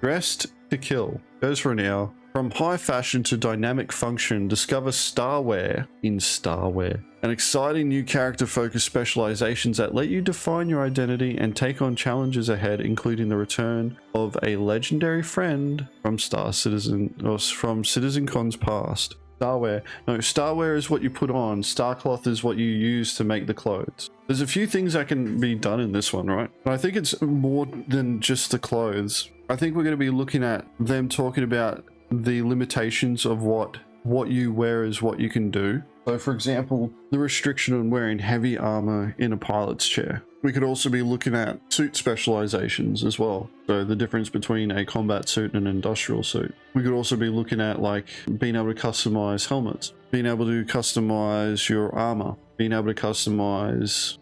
Dressed to kill. Goes for an hour. From high fashion to dynamic function, discover StarWear in StarWear. An exciting new character-focused specializations that let you define your identity and take on challenges ahead, including the return of a legendary friend from CitizenCon's past. StarWear. No, StarWear is what you put on. Starcloth is what you use to make the clothes. There's a few things that can be done in this one, right? But I think it's more than just the clothes. I think we're going to be looking at them talking about the limitations of what you wear is what you can do. So for example, the restriction on wearing heavy armor in a pilot's chair. We could also be looking at suit specializations as well. So the difference between a combat suit and an industrial suit. We could also be looking at like being able to customize helmets, being able to customize your armor, being able to customize,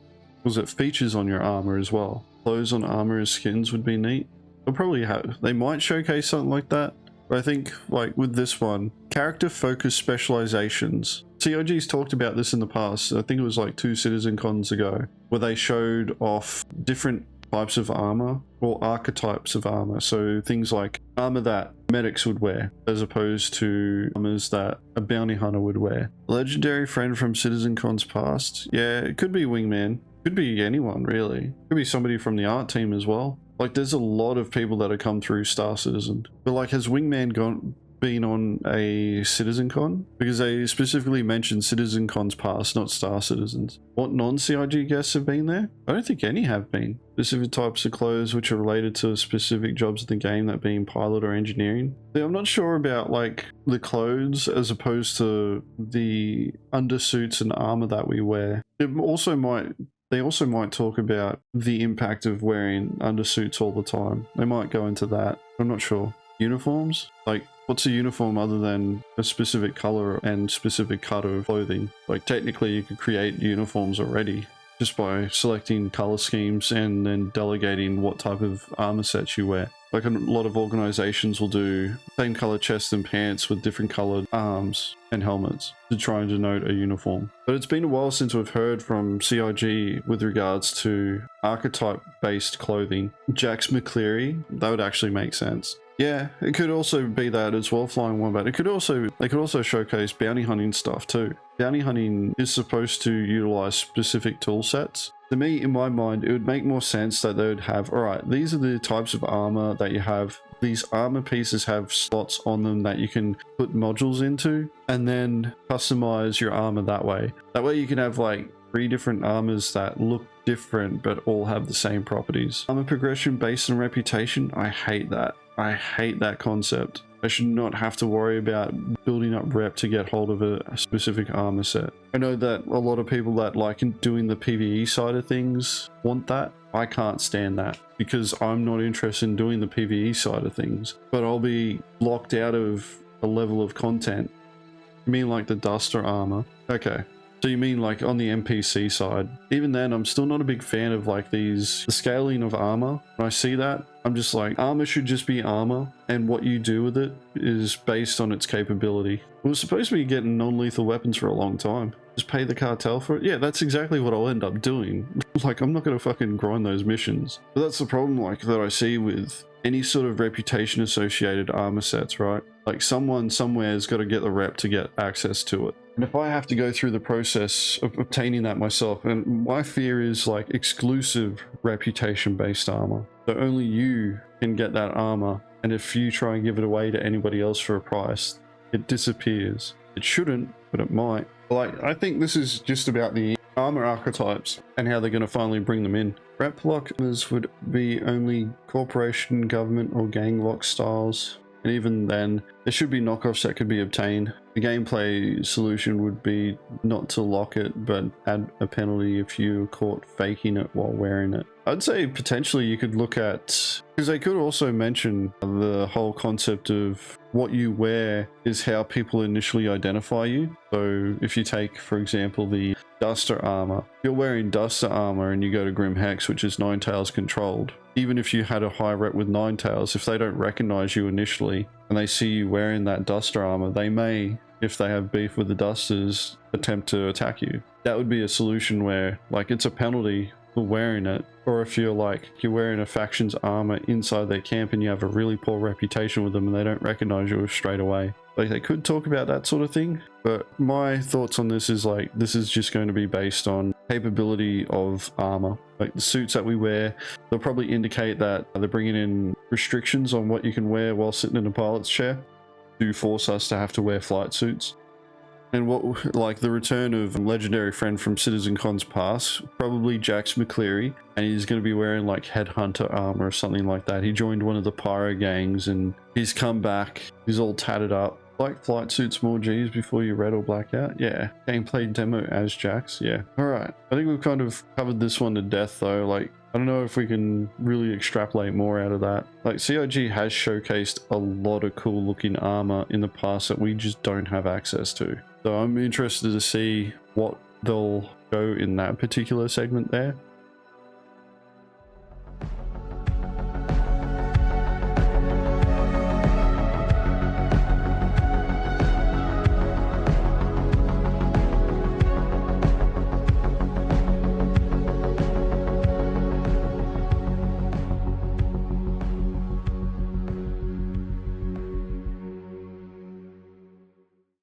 features on your armor as well. Clothes on armor as skins would be neat. They'll probably they might showcase something like that. But I think like with this one, character focused specializations. CIG's talked about this in the past. I think it was like 2 CitizenCons ago, where they showed off different types of armor or archetypes of armor. So things like armor that medics would wear as opposed to armors that a bounty hunter would wear. Legendary friend from CitizenCon's past. Yeah, it could be Wingman. Could be anyone really. Could be somebody from the art team as well. Like there's a lot of people that have come through Star Citizen. But like, has Wingman been on a CitizenCon? Because they specifically mentioned CitizenCon's past, not Star Citizens. What non-CIG guests have been there? I don't think any have been. Specific types of clothes which are related to specific jobs in the game, that being pilot or engineering. I'm not sure about like the clothes as opposed to the undersuits and armor that we wear. It also might... They also might talk about the impact of wearing undersuits all the time. They might go into that. I'm not sure. Uniforms? Like, what's a uniform other than a specific color and specific cut of clothing? Like, technically you could create uniforms already just by selecting color schemes and then delegating what type of armor sets you wear. Like a lot of organizations will do same color chest and pants with different colored arms and helmets to try and denote a uniform. But it's been a while since we've heard from CIG with regards to archetype based clothing. Jax McCleary, that would actually make sense. Yeah, it could also be that as well, flying wombat. They could also showcase bounty hunting stuff too. Bounty hunting is supposed to utilize specific tool sets. To me, in my mind, it would make more sense that they would have, all right, these are the types of armor that you have. These armor pieces have slots on them that you can put modules into and then customize your armor that way. That way you can have like 3 different armors that look different but all have the same properties. Armor progression based on reputation, I hate that. I hate that concept. I should not have to worry about building up rep to get hold of a specific armor set. I know that a lot of people that like doing the PvE side of things want that. I can't stand that because I'm not interested in doing the PvE side of things, but I'll be locked out of a level of content. You mean like the Duster armor? Okay. So you mean like on the NPC side? Even then, I'm still not a big fan of like the scaling of armor. When I see that, I'm just like, armor should just be armor, and what you do with it is based on its capability. We were supposed to be getting non-lethal weapons for a long time. Just pay the cartel for it? Yeah, that's exactly what I'll end up doing. Like, I'm not gonna fucking grind those missions. But that's the problem like that I see with any sort of reputation associated armor sets, right? Like someone somewhere has got to get the rep to get access to it. And if I have to go through the process of obtaining that myself, and my fear is like exclusive reputation based armor. So only you can get that armor, and if you try and give it away to anybody else for a price, it disappears. It shouldn't, but it might. Like, I think this is just about the armor archetypes and how they're going to finally bring them in. Rep lockers would be only corporation, government, or gang lock styles. And even then, there should be knockoffs that could be obtained. The gameplay solution would be not to lock it, but add a penalty if you're caught faking it while wearing it. I'd say potentially you could look at, because they could also mention the whole concept of what you wear is how people initially identify you. So if you take, for example, the Duster armor, you're wearing Duster armor and you go to Grim Hex, which is Ninetales controlled. Even if you had a high rep with Ninetales, if they don't recognize you initially and they see you wearing that Duster armor, they may, if they have beef with the Dusters, attempt to attack you. That would be a solution where, like, it's a penalty for wearing it, or if you're like you're wearing a faction's armor inside their camp and you have a really poor reputation with them and they don't recognize you straight away. Like, they could talk about that sort of thing, but my thoughts on this is like, this is just going to be based on capability of armor. Like the suits that we wear, they'll probably indicate that they're bringing in restrictions on what you can wear while sitting in a pilot's chair to force us to have to wear flight suits. And what, like the return of a legendary friend from CitizenCon's past, probably Jax McCleary, and he's going to be wearing like headhunter armor or something like that. He joined one of the pyro gangs and he's come back, he's all tatted up. Like flight suits more G's before you red or black out. Yeah. Gameplay demo as Jax. Yeah. Alright. I think we've kind of covered this one to death though. Like, I don't know if we can really extrapolate more out of that. Like, CIG has showcased a lot of cool looking armor in the past that we just don't have access to. So I'm interested to see what they'll go in that particular segment there.